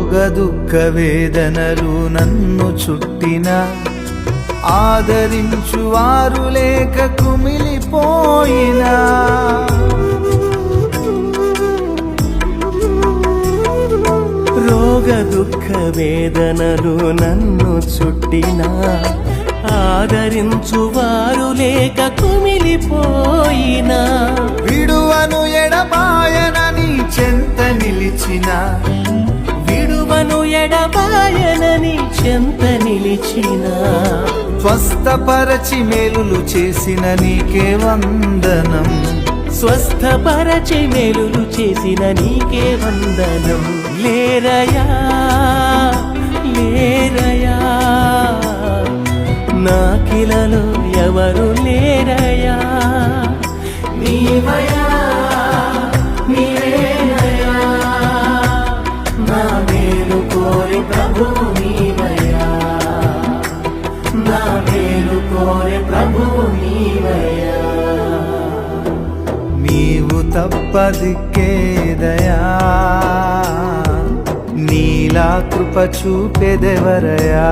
రోగ దుఃఖ వేదనలు నన్ను చుట్టిన ఆదరించువారు లేక కుమిలిపోయినా రోగ దుఃఖ వేదనలు నన్ను చుట్టినా ఆదరించువారు లేక కుమిలిపోయినా విడువను ఎడబాయనని చెంత నిలిచిన విడువను ఎడబాయనని చెంత నిలిచిన స్వస్థపరచి మేలులు చేసిన నీకే వందనం స్వస్థపరచి మేలులు చేసిన నీకే వందనం లేరయా లేరయా నాకిలలో ఎవరు లేరయా నీవయా నీవేనయా నా మేలు కోరి ప్రభు నీవయా నా మేలు కోరి ప్రభు నీవయా నీవు తప్పదిక్కేదయా నీలా కృప చూపెదెవరయా